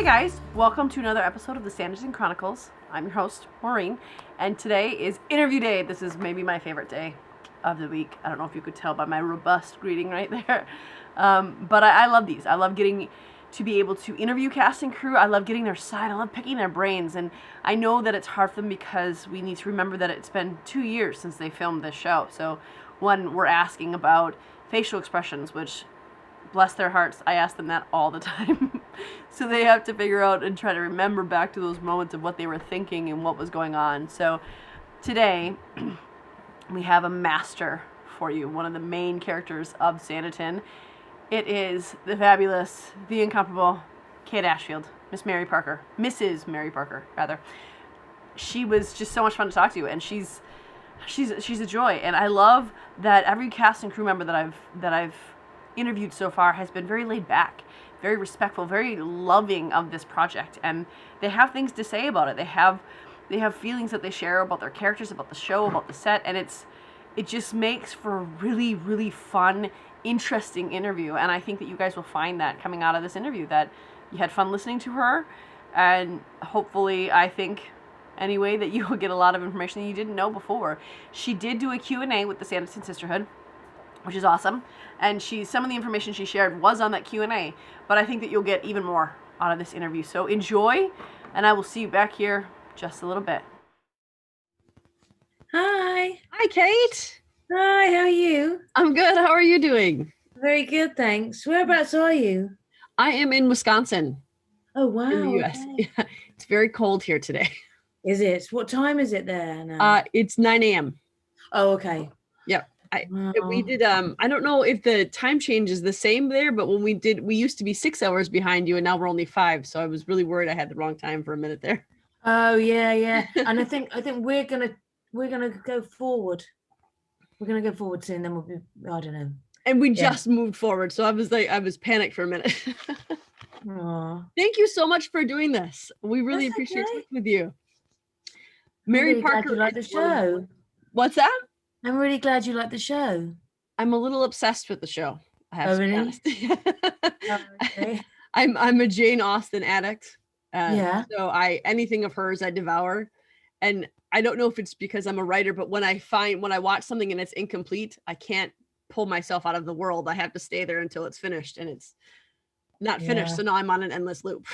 guys, welcome to another episode of the Sanditon Chronicles. I'm your host, Maureen, and today is interview day. This is maybe my favorite day of the week. I don't know if you could tell by my robust greeting right there, but I love these. I love getting to be able to interview cast and crew. I love getting their side. I love picking their brains, and I know that it's hard for them because we need to remember that it's been 2 years since they filmed this show. So one, we're asking about facial expressions, which, bless their hearts, I ask them that all the time. So they have to figure out and try to remember back to those moments of what they were thinking and what was going on. So today, we have a master for you, one of the main characters of Sanditon. It is the fabulous, the incomparable Kate Ashfield, Mrs. Mary Parker, rather. She was just so much fun to talk to, and she's a joy. And I love that every cast and crew member that I've interviewed so far has been very laid back, very respectful, very loving of this project, and they have things to say about it. They have feelings that they share about their characters, about the show, about the set, and it just makes for a really, really fun, interesting interview. And I think that you guys will find that coming out of this interview, that you had fun listening to her, and hopefully, I think anyway, that you will get a lot of information that you didn't know before. She did do a Q&A with the Sanditon Sisterhood, which is awesome, and some of the information she shared was on that Q&A, but I think that you'll get even more out of this interview. So enjoy, and I will see you back here just a little bit. Hi. Hi, Kate. Hi, how are you? I'm good. How are you doing? Very good, thanks. Whereabouts are you? I am in Wisconsin. Oh, wow. In the US. Okay. Yeah, it's very cold here today. Is it? What time is it there now? It's 9 a.m. Oh, okay. Yep. We did, I don't know if the time change is the same there, but when we used to be 6 hours behind you, and now we're only 5. So I was really worried I had the wrong time for a minute there. Oh, yeah. And I think we're gonna go forward. We're gonna go forward soon, then we'll be, I don't know. And we just moved forward, so I was panicked for a minute. Aww. Thank you so much for doing this. We really appreciate talking with you. Mary really Parker, glad you like the show. What's that? I'm really glad you like the show. I'm a little obsessed with the show. I have to be honest. Okay. I'm a Jane Austen addict. Yeah. So anything of hers I devour, and I don't know if it's because I'm a writer, but when I watch something and it's incomplete, I can't pull myself out of the world. I have to stay there until it's finished, and it's not finished. So now I'm on an endless loop.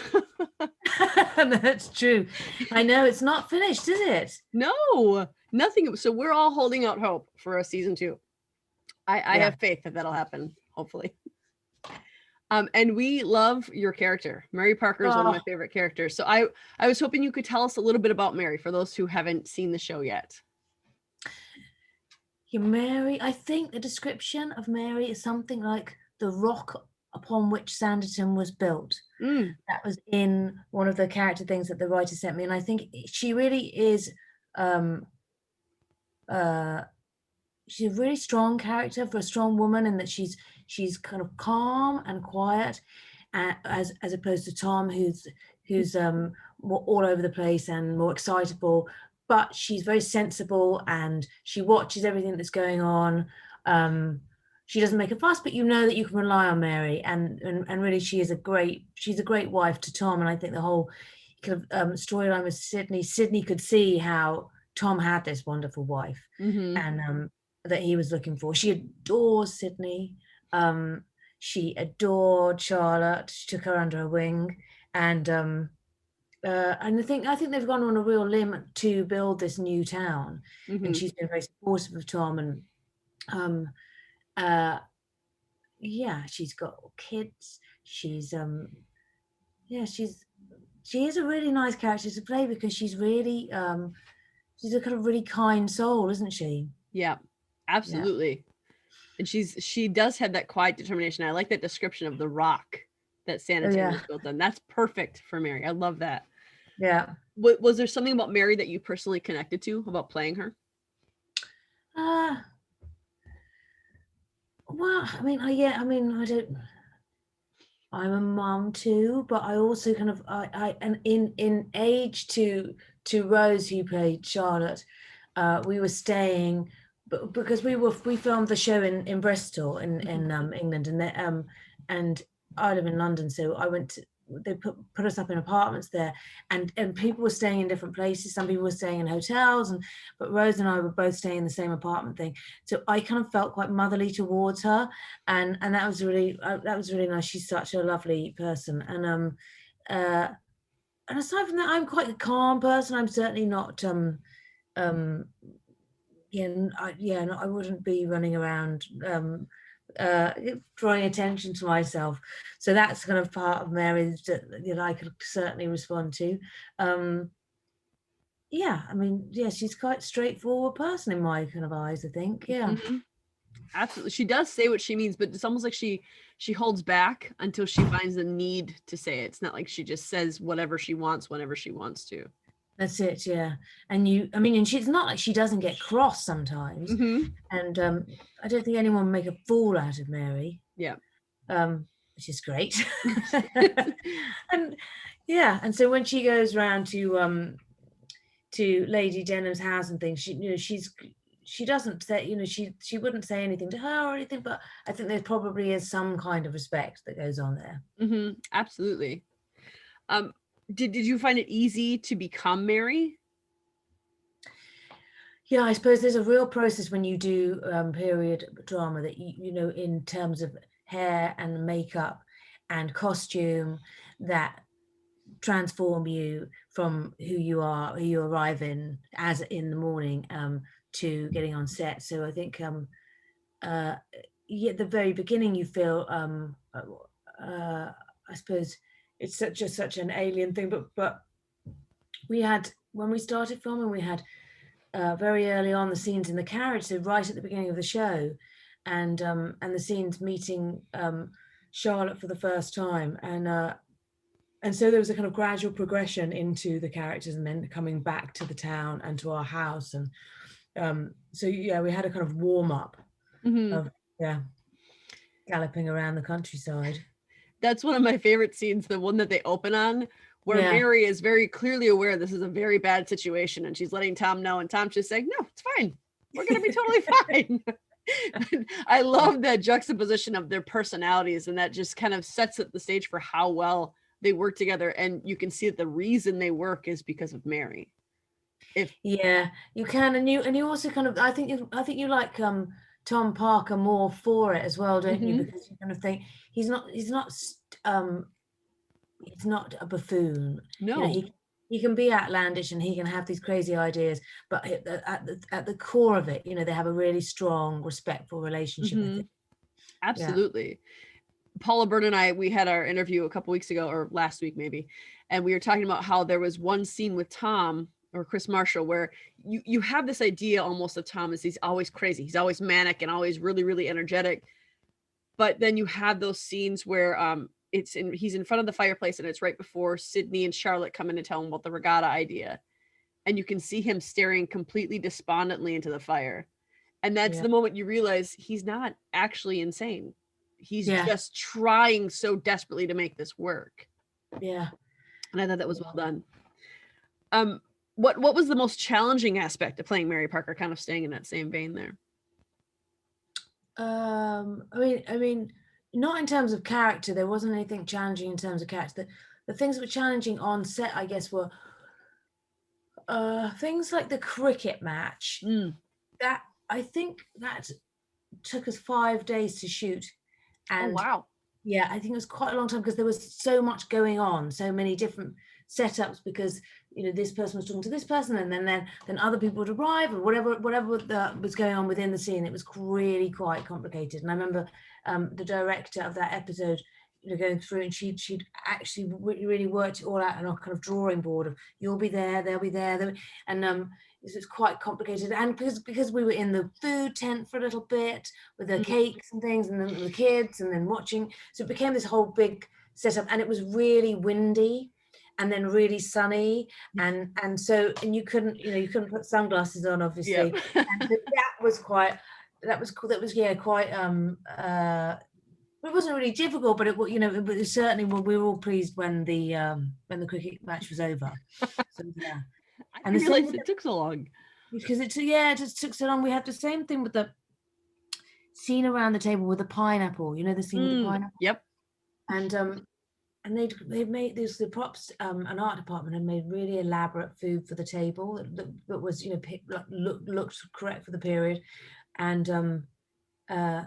That's true. I know it's not finished, is it? No, nothing. So we're all holding out hope for a season 2. I have faith that that'll happen, hopefully. And we love your character. Mary Parker is one of my favorite characters. So I was hoping you could tell us a little bit about Mary for those who haven't seen the show yet. Mary, I think the description of Mary is something like the rock upon which Sanditon was built. That was in one of the character things that the writer sent me, and I think she really is she's a really strong character for a strong woman, in that she's kind of calm and quiet, as opposed to Tom, who's more all over the place and more excitable. But she's very sensible, and she watches everything that's going on. She doesn't make a fuss, but you know that you can rely on Mary, and really she's a great wife to Tom. And I think the whole kind of storyline with Sydney could see how Tom had this wonderful wife, and that he was looking for. She adores Sydney. She adored Charlotte. She took her under her wing, and I think they've gone on a real limb to build this new town, and she's been very supportive of Tom, and she's got kids. She is a really nice character to play, because she's really she's a kind of really kind soul, isn't she? Yeah, absolutely. And she does have that quiet determination. I like that description of the rock that Sanditon was built on. That's perfect for Mary. I love that. Yeah. Was there something about Mary that you personally connected to about playing her? Well, I don't. I'm a mom too, but I also kind of and in age to Rose, who played Charlotte, we were staying, because we filmed the show in Bristol in England, and I live in London, so I went they put us up in apartments there, and people were staying in different places. Some people were staying in hotels, but Rose and I were both staying in the same apartment thing. So I kind of felt quite motherly towards her, and that was really nice. She's such a lovely person, and aside from that, I'm quite a calm person. I'm certainly not I wouldn't be running around drawing attention to myself. So that's kind of part of Mary that I could certainly respond to. She's quite a straightforward person in my kind of eyes, I think. Yeah. Mm-hmm. Absolutely. She does say what she means, but it's almost like she holds back until she finds the need to say it. It's not like she just says whatever she wants whenever she wants to. That's it, yeah. And she's not like she doesn't get cross sometimes. Mm-hmm. And I don't think anyone would make a fool out of Mary. Yeah. Which is great. And so when she goes round to Lady Denham's house and things, she doesn't say, she wouldn't say anything to her or anything, but I think there probably is some kind of respect that goes on there. Mm-hmm. Absolutely. Did you find it easy to become Mary? Yeah, I suppose there's a real process when you do period drama that in terms of hair and makeup and costume that transform you from who you arrive in as in the morning to getting on set. So I think at the very beginning you feel I suppose it's such an alien thing, but we had, when we started filming, we had very early on the scenes in the carriage, so right at the beginning of the show, and the scenes meeting Charlotte for the first time, and so there was a kind of gradual progression into the characters and then coming back to the town and to our house, and so yeah, we had a kind of warm up of galloping around the countryside. That's one of my favorite scenes, the one that they open on, where Mary is very clearly aware this is a very bad situation, and she's letting Tom know, and Tom's just saying, no, it's fine. We're going to be totally fine. I love that juxtaposition of their personalities, and that just kind of sets up the stage for how well they work together. And you can see that the reason they work is because of Mary. You can, and you also kind of, I think you like Tom Parker more for it as well, don't you? Because you kind of think he's not a buffoon. No, he can be outlandish and he can have these crazy ideas, but at the core of it, they have a really strong, respectful relationship. I think. Absolutely. Yeah. Paula Byrne and I, we had our interview a couple weeks ago, or last week maybe, and we were talking about how there was one scene with Tom or Chris Marshall where you have this idea almost of Tom as he's always crazy, he's always manic and always really, really energetic. But then you have those scenes where he's in front of the fireplace, and it's right before Sydney and Charlotte come in and tell him about the regatta idea. And you can see him staring completely despondently into the fire. And that's the moment you realize he's not actually insane. He's just trying so desperately to make this work. Yeah. And I thought that was well done. What was the most challenging aspect of playing Mary Parker, kind of staying in that same vein there? I mean, not in terms of character. There wasn't anything challenging in terms of character. The things that were challenging on set, I guess, were things like the cricket match. That I think that took us 5 days to shoot. And wow. Yeah, I think it was quite a long time because there was so much going on, so many different setups, because this person was talking to this person, and then other people would arrive, or whatever was going on within the scene. It was really quite complicated. And I remember the director of that episode going through, and she'd actually really worked it all out on a kind of drawing board of, you'll be there, they'll be there, and it's quite complicated. And because we were in the food tent for a little bit with the cakes and things, and then the kids, and then watching, so it became this whole big setup, and it was really windy and then really sunny, and you couldn't put sunglasses on, obviously. And so that was quite it wasn't really difficult, but it certainly, we were all pleased when the cricket match was over. So yeah. I didn't realize it took so long. Because it just took so long. We had the same thing with the scene around the table with the pineapple. The scene with the pineapple. Yep. And and they'd made this, the props, an art department had made really elaborate food for the table that was, you know, looked correct for the period. And uh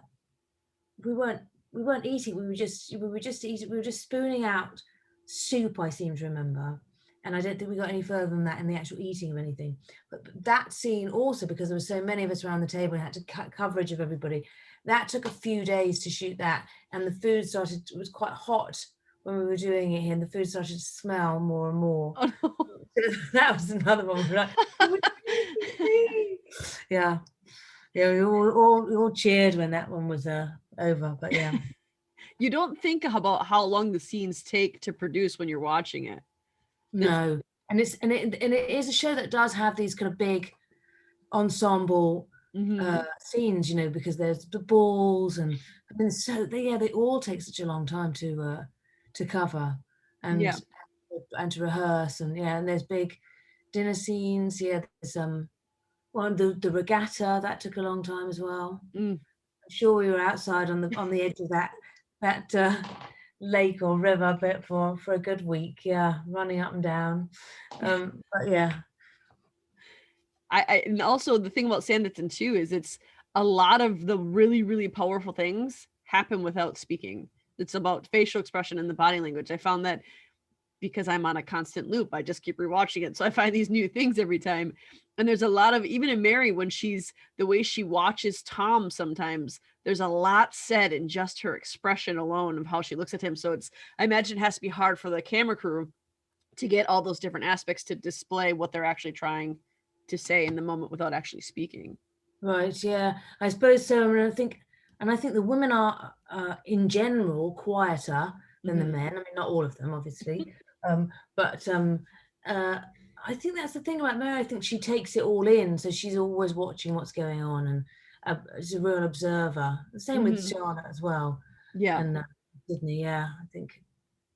we weren't eating, we were just spooning out soup, I seem to remember. And I don't think we got any further than that in the actual eating of anything. But that scene also, because there were so many of us around the table and had to cut coverage of everybody, that took a few days to shoot that. And the food it was quite hot when we were doing it here, and the food started to smell more and more. Oh, no. That was another one. We're like, yeah. Yeah, we all cheered when that one was over, but yeah. You don't think about how long the scenes take to produce when you're watching it. No. And it is a show that does have these kind of big ensemble scenes, you know, because there's the balls, and I mean, so they all take such a long time to cover and to rehearse, and and there's big dinner scenes. There's well, the regatta, that took a long time as well. I'm sure we were outside on the edge of that lake or river bit for a good week, running up and down. But yeah. And also the thing about Sanditon too is it's a lot of the really, really powerful things happen without speaking. It's about facial expression and the body language. I found that because I'm on a constant loop, I just keep rewatching it. So I find these new things every time. And there's a lot of, even in Mary, when the way she watches Tom sometimes, there's a lot said in just her expression alone of how she looks at him. So I imagine it has to be hard for the camera crew to get all those different aspects to display what they're actually trying to say in the moment without actually speaking. Right, yeah, I suppose so. And I think the women are in general quieter than the men. I mean, not all of them, obviously. But I think that's the thing about Mary. I think she takes it all in, so she's always watching what's going on, and she's a real observer. The same with Charlotte as well. Yeah. And Sydney, I think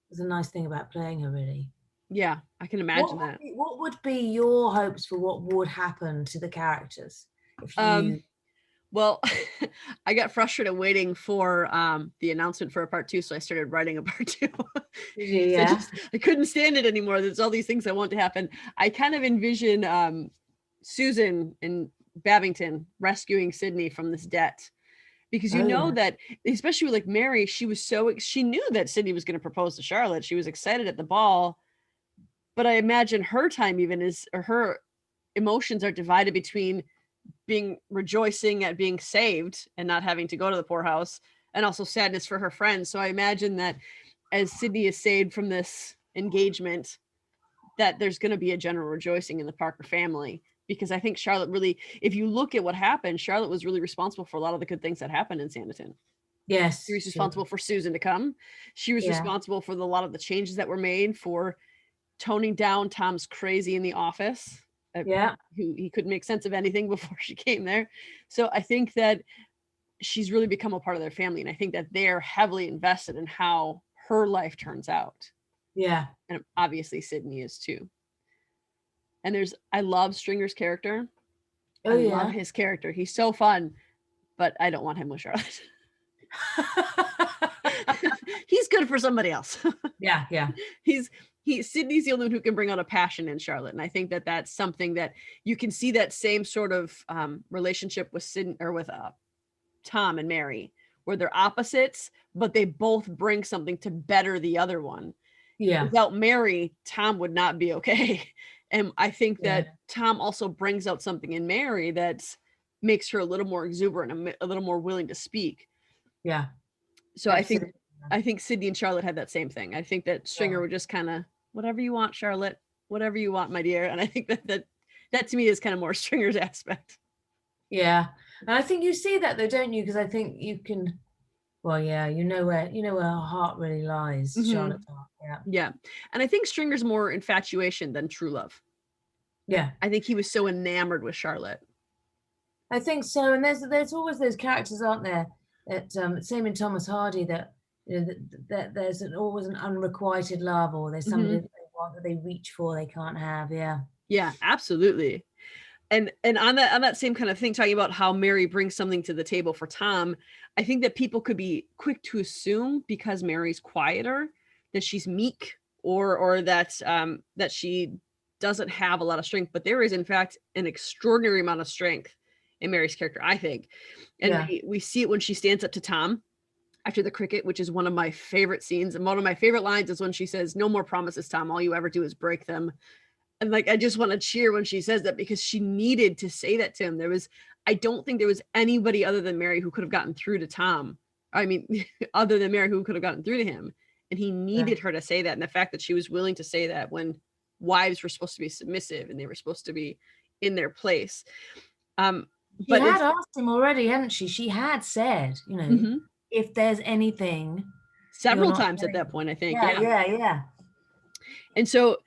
there's a nice thing about playing her, really. Yeah, I can imagine that. What would be your hopes for what would happen to the characters if you? Well, I got frustrated waiting for the announcement for a part 2, so I started writing a part 2. Yeah. I couldn't stand it anymore. There's all these things I want to happen. I kind of envision Susan and Babington rescuing Sydney from this debt, because that, especially with like Mary, she knew that Sydney was going to propose to Charlotte. She was excited at the ball, but I imagine her time her emotions are divided between being rejoicing at being saved and not having to go to the poorhouse, and also sadness for her friends. So I imagine that as Sydney is saved from this engagement, that there's going to be a general rejoicing in the Parker family, because I think Charlotte really, if you look at what happened, Charlotte was really responsible for a lot of the good things that happened in Sanditon. Yes. She was responsible for Susan to come. She was responsible for a lot of the changes that were made, for toning down Tom's crazy in the office. Who he couldn't make sense of anything before she came there. So I think that she's really become a part of their family, and I think that they're heavily invested in how her life turns out. Yeah. And obviously Sydney is too. And I love Stringer's character. I love his character. He's so fun, but I don't want him with Charlotte. He's good for somebody else. Yeah. Sydney's the only one who can bring out a passion in Charlotte. And I think that that's something that you can see, that same sort of relationship with Tom and Mary, where they're opposites, but they both bring something to better the other one. Yeah. Without Mary, Tom would not be okay. And I think that Tom also brings out something in Mary that makes her a little more exuberant and a little more willing to speak. Yeah. So absolutely. I think Sydney and Charlotte had that same thing. I think that Stringer would just kind of, whatever you want, Charlotte, whatever you want, my dear. And I think that to me is kind of more Stringer's aspect. Yeah. And I think you see that though, don't you? Because I think you can, well, you know where her heart really lies, Charlotte's heart. Yeah. And I think Stringer's more infatuation than true love. Yeah. I think he was so enamored with Charlotte. I think so. And there's always those characters, aren't there? That same in Thomas Hardy, that that there's always an unrequited love, or there's somebody that they want, that they reach for, they can't have. Yeah, absolutely. And on that same kind of thing, talking about how Mary brings something to the table for Tom, I think that people could be quick to assume, because Mary's quieter, that she's meek or that that she doesn't have a lot of strength, but there is in fact an extraordinary amount of strength in Mary's character, I think. And Yeah. we see it when she stands up to Tom after the cricket, which is one of my favorite scenes. And one of my favorite lines is when she says, "No more promises, Tom. All you ever do is break them." And like, I just want to cheer when she says that, because she needed to say that to him. I don't think there was anybody other than Mary who could have gotten through to Tom. I mean, other than Mary who could have gotten through to him. And he needed her to say that. And the fact that she was willing to say that when wives were supposed to be submissive and they were supposed to be in their place. She had asked him already, hadn't she? She had said, if there's anything. Several times at that point, I think. Yeah. And so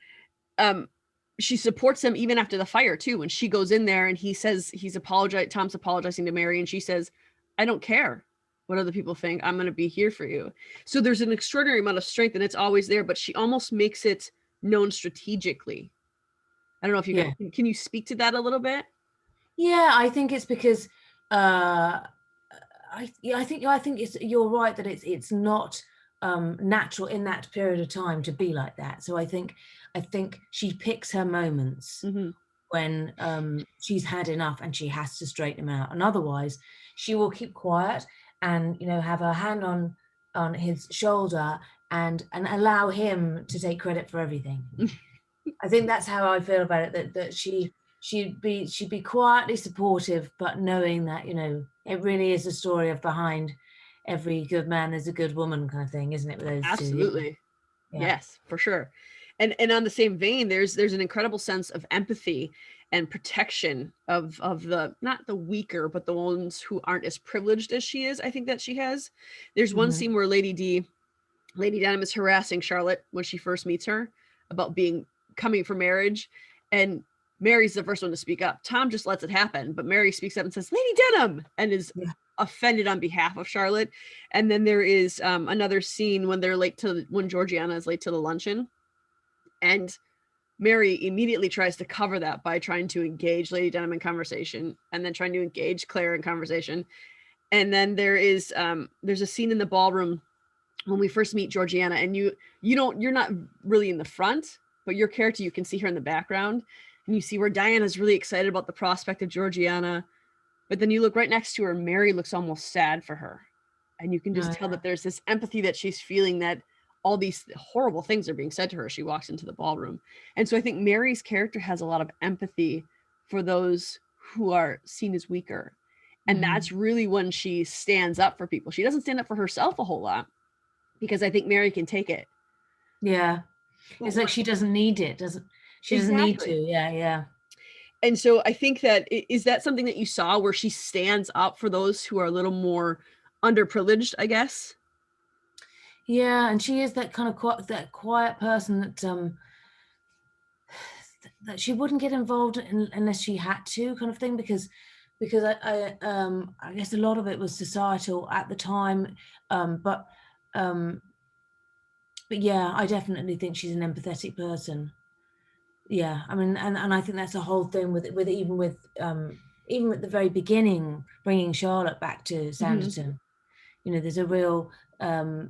she supports him even after the fire too. When she goes in there and he says Tom's apologizing to Mary, and she says, "I don't care what other people think. I'm going to be here for you." So there's an extraordinary amount of strength, and it's always there, but she almost makes it known strategically. I don't know if you can you speak to that a little bit? Yeah, I think it's because I think you're right that it's not natural in that period of time to be like that. So I think she picks her moments when she's had enough and she has to straighten them out, and otherwise she will keep quiet and have her hand on his shoulder and allow him to take credit for everything. I think that's how I feel about it, that she'd be quietly supportive, but knowing that it really is a story of behind every good man there's a good woman kind of thing, isn't it? With those Absolutely. Yeah. Yes, for sure. And on the same vein, there's an incredible sense of empathy and protection of the, not the weaker, but the ones who aren't as privileged as she is. I think that she has. There's one scene where Lady Denham is harassing Charlotte when she first meets her about coming for marriage, and Mary's the first one to speak up. Tom just lets it happen, but Mary speaks up and says, "Lady Denham," and is offended on behalf of Charlotte. And then there is another scene when when Georgiana is late to the luncheon, and Mary immediately tries to cover that by trying to engage Lady Denham in conversation, and then trying to engage Claire in conversation. And then there's a scene in the ballroom when we first meet Georgiana, and you're not really in the front, but your character, you can see her in the background, and you see where Diana's really excited about the prospect of Georgiana, but then you look right next to her, Mary looks almost sad for her, and you can just tell that there's this empathy that she's feeling, that all these horrible things are being said to her as she walks into the ballroom. And so I think Mary's character has a lot of empathy for those who are seen as weaker, and that's really when she stands up for people. She doesn't stand up for herself a whole lot, because I think Mary can take it. Yeah. It's like she doesn't need it, doesn't need to. Yeah. And so I think is that something that you saw, where she stands up for those who are a little more underprivileged, I guess? Yeah, and she is that kind of that quiet person that she wouldn't get involved in unless she had to, kind of thing, because I guess a lot of it was societal at the time, but yeah, I definitely think she's an empathetic person. Yeah, I mean, and I think that's a whole thing with even at the very beginning, bringing Charlotte back to Sanditon. There's a real and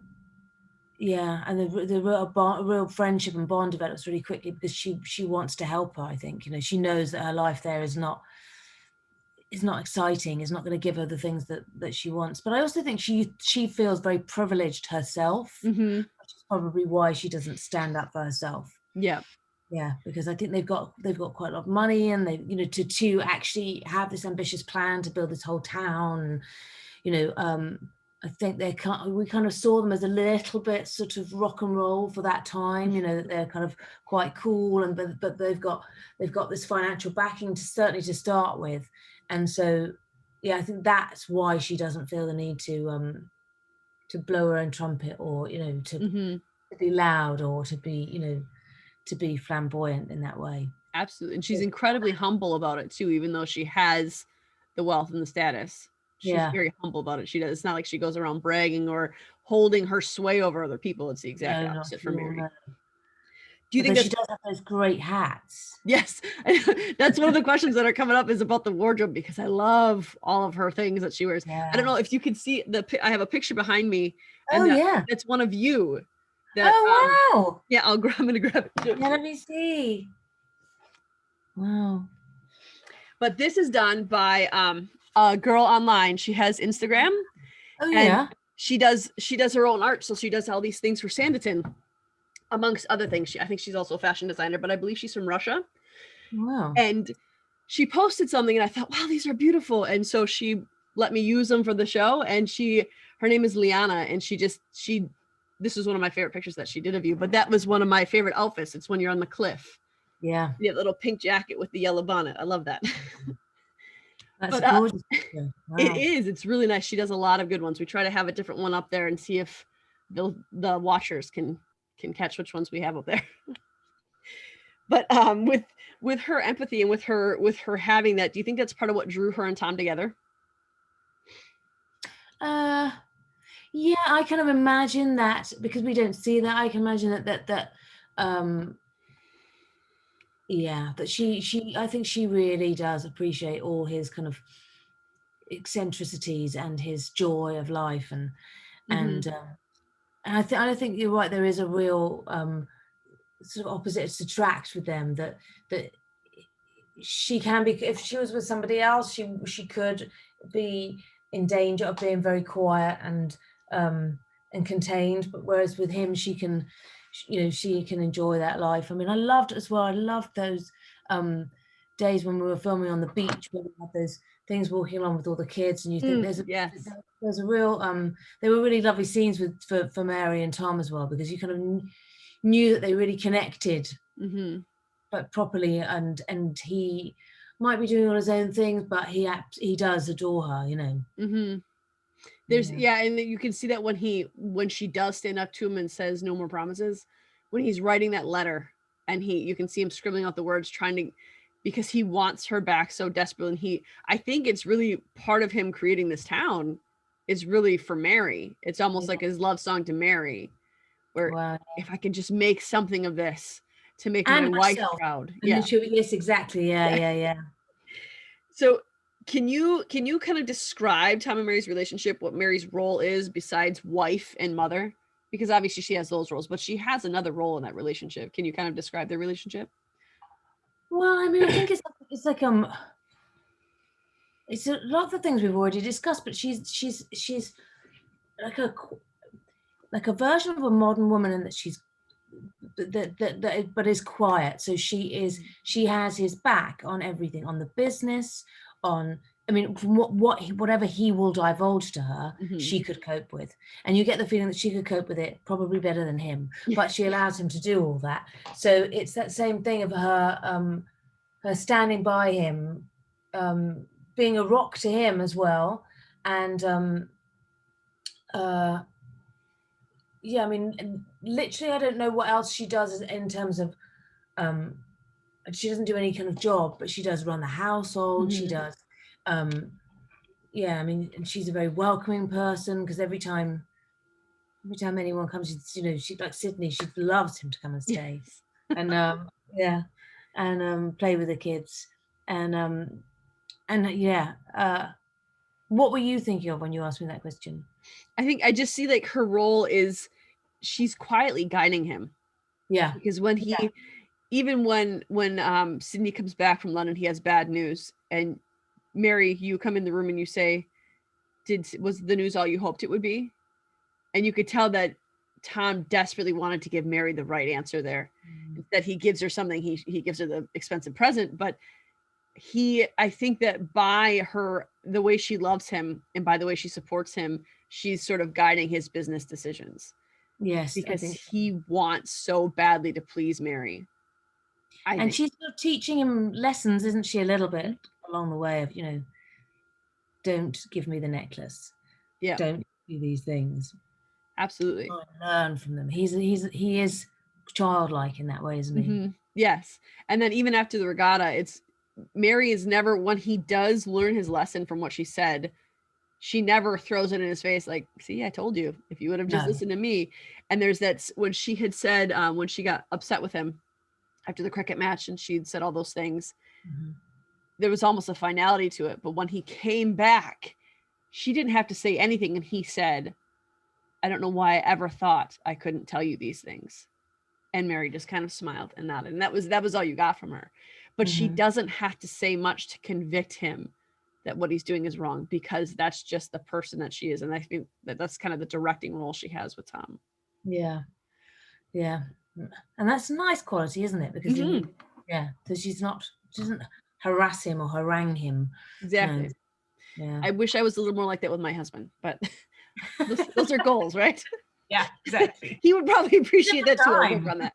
the real friendship and bond develops really quickly, because she wants to help her. I think she knows that her life there is not exciting, is not going to give her the things that she wants. But I also think she feels very privileged herself, which is probably why she doesn't stand up for herself. Yeah, because I think they've got quite a lot of money, and they to actually have this ambitious plan to build this whole town. I think we kind of saw them as a little bit sort of rock and roll for that time. They're kind of quite cool, and but they've got this financial backing certainly to start with, and so yeah, I think that's why she doesn't feel the need to blow her own trumpet, or to be loud, or to be flamboyant in that way. Absolutely. And she's incredibly humble about it too, even though she has the wealth and the status. She's very humble about it. It's not like she goes around bragging or holding her sway over other people. It's the exact opposite for Mary. Do you think she does have those great hats? Yes. That's one of the questions that are coming up, is about the wardrobe, because I love all of her things that she wears. I don't know if you can see I have a picture behind me. And that's one of you. that Oh, yeah, I'm gonna grab it. wow. Yeah, let me see. Wow. But this is done by a girl online. She has Instagram. Oh, and yeah. she does her own art. So she does all these things for Sanditon, amongst other things. I think she's also a fashion designer, but I believe she's from Russia. Wow. And she posted something and I thought, wow, these are beautiful. And so she let me use them for the show. And her name is Liana. And this is one of my favorite pictures that she did of you, but that was one of my favorite outfits. It's when you're on the cliff. Yeah. You have a little pink jacket with the yellow bonnet. I love that. That's gorgeous. Wow. It is. It's really nice. She does a lot of good ones. We try to have a different one up there and see if the watchers can catch which ones we have up there. But with her empathy and with her having that, do you think that's part of what drew her and Tom together? Yeah, I kind of imagine that, because we don't see that. I can imagine that yeah, that she I think she really does appreciate all his kind of eccentricities and his joy of life, and I think you're right. There is a real sort of opposites attract with them. That she can be, if she was with somebody else, she could be in danger of being very quiet and contained. But whereas with him, she can enjoy that life. I mean, I loved those days when we were filming on the beach, where we had those things walking along with all the kids, and you think there's a real they were really lovely scenes for Mary and Tom as well, because you kind of knew that they really connected, but properly, and he might be doing all his own things, but he does adore her, you know. There's and you can see that when she does stand up to him and says no more promises, when he's writing that letter, and you can see him scribbling out the words, because he wants her back so desperately. And I think it's really part of him creating this town is really for Mary. It's almost like his love song to Mary, where if I could just make something of this to make my wife proud. Yes, exactly. Yeah. So can you kind of describe Tom and Mary's relationship, what Mary's role is besides wife and mother? Because obviously she has those roles, but she has another role in that relationship. Can you kind of describe their relationship? Well, I mean, I think it's like it's a lot of the things we've already discussed, but she's like a version of a modern woman, in that she's but is quiet. So she has his back on everything, on the business, on, I mean, from whatever he will divulge to her, she could cope with. And you get the feeling that she could cope with it probably better than him, but she allows him to do all that. So it's that same thing of her standing by him, being a rock to him as well. And yeah, I mean, literally, I don't know what else she does in terms of, she doesn't do any kind of job, but she does run the household. She does, yeah, I mean, and she's a very welcoming person, because every time anyone comes, she like Sydney, she loves him to come and stay. And yeah, and play with the kids. And yeah, what were you thinking of when you asked me that question? I think I just see like her role is she's quietly guiding him. Yeah. Because when even when Sydney comes back from London, he has bad news, and Mary, you come in the room and you say, was the news all you hoped it would be? And you could tell that Tom desperately wanted to give Mary the right answer there. Instead, he gives her something, he gives her the expensive present, but I think that by the way she loves him and by the way she supports him, she's sort of guiding his business decisions. Yes, because he wants so badly to please Mary. And she's sort of teaching him lessons, isn't she, a little bit along the way of, don't give me the necklace. Yeah. Don't do these things. Absolutely. Learn from them. He is childlike in that way, isn't he? Yes. And then even after the regatta, Mary is never, when he does learn his lesson from what she said, she never throws it in his face like, see, I told you, if you would have just listened to me. And there's that, when she had said, when she got upset with him after the cricket match and she'd said all those things, there was almost a finality to it. But when he came back, she didn't have to say anything. And he said, I don't know why I ever thought I couldn't tell you these things. And Mary just kind of smiled and nodded. And that was all you got from her. But she doesn't have to say much to convict him that what he's doing is wrong, because that's just the person that she is. And I think that that's kind of the directing role she has with Tom. Yeah. Yeah. And that's a nice quality, isn't it? Because so she doesn't harass him or harangue him. Exactly. No. Yeah. I wish I was a little more like that with my husband, but those are goals, right? Yeah, exactly. He would probably appreciate that too. I'll work on that.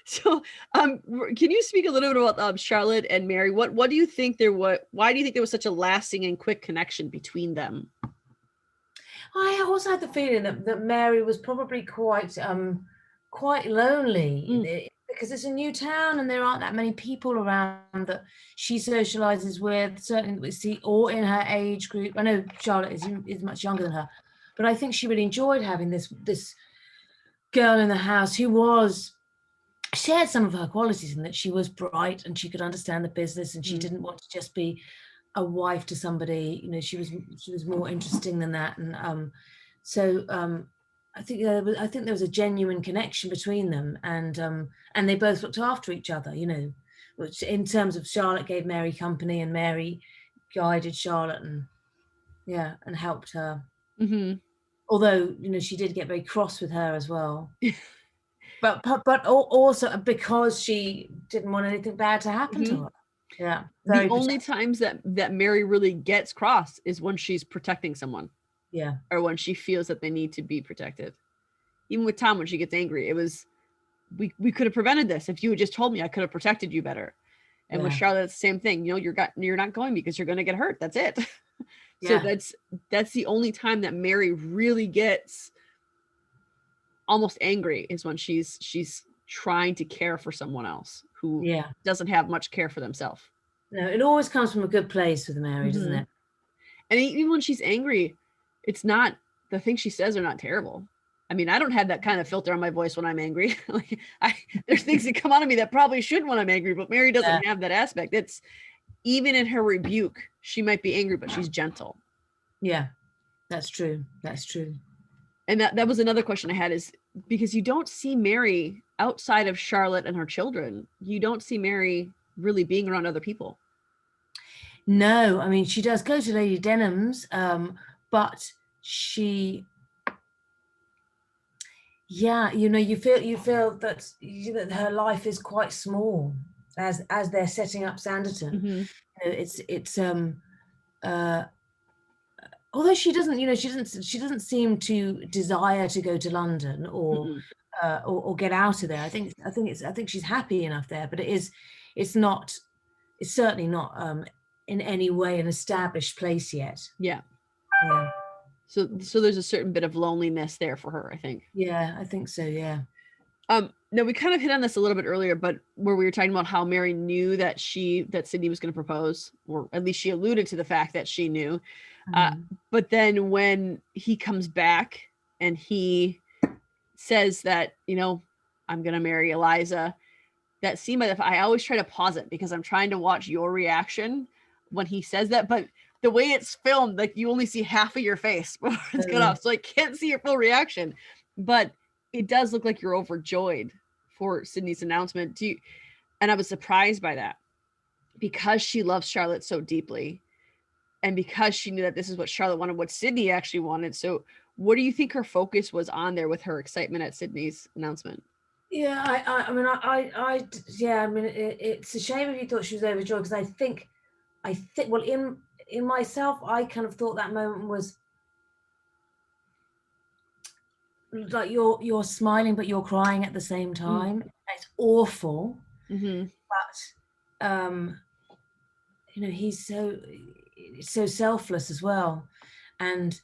So, can you speak a little bit about Charlotte and Mary? What do you think why do you think there was such a lasting and quick connection between them? I also had the feeling that Mary was probably quite lonely because it's a new town and there aren't that many people around that she socializes with, certainly we see, or in her age group. I know Charlotte is much younger than her, but I think she really enjoyed having this girl in the house who shared some of her qualities, in that she was bright and she could understand the business, and she didn't want to just be a wife to somebody. You know, she was more interesting than that. And I think there was a genuine connection between them, and they both looked after each other, you know, which in terms of Charlotte gave Mary company and Mary guided Charlotte and helped her. Although, you know, she did get very cross with her as well. But also because she didn't want anything bad to happen to her. Yeah. The only times that Mary really gets cross is when she's protecting someone. Yeah. Or when she feels that they need to be protected. Even with Tom, when she gets angry, it was, we could have prevented this. If you had just told me, I could have protected you better. And with Charlotte, it's the same thing. You know, you're not going because you're going to get hurt. That's it. So that's the only time that Mary really gets almost angry, is when she's trying to care for someone else who doesn't have much care for themselves. No, it always comes from a good place with Mary, doesn't it? And even when she's angry, it's not, the things she says are not terrible. I mean, I don't have that kind of filter on my voice when I'm angry. Like there's things that come out of me that probably shouldn't when I'm angry, but Mary doesn't have that aspect. It's, even in her rebuke, she might be angry, but she's gentle. Yeah, that's true. That's true. And that was another question I had, is because you don't see Mary outside of Charlotte and her children. You don't see Mary really being around other people. No, I mean, she does go to Lady Denham's, but she, you know, you feel that her life is quite small as they're setting up Sanditon. You know, although she doesn't seem to desire to go to London or get out of there. I think she's happy enough there, but it's certainly not in any way an established place yet. Yeah. So there's a certain bit of loneliness there for her, I think. Yeah, I think so. Yeah. No, we kind of hit on this a little bit earlier, but where we were talking about how Mary knew that Sydney was going to propose, or at least she alluded to the fact that she knew. But then when he comes back and he says that, you know, I'm going to marry Eliza, that scene, I always try to pause it because I'm trying to watch your reaction when he says that, but the way it's filmed, like you only see half of your face before it's cut off, so I can't see your full reaction. But it does look like you're overjoyed for Sydney's announcement. And I was surprised by that, because she loves Charlotte so deeply, and because she knew that this is what Charlotte wanted, what Sydney actually wanted. So what do you think her focus was on there with her excitement at Sydney's announcement? Yeah, I mean, it's a shame if you thought she was overjoyed, because I think, well, in myself, I kind of thought that moment was like you're smiling but you're crying at the same time. It's awful. But you know, he's so selfless as well, and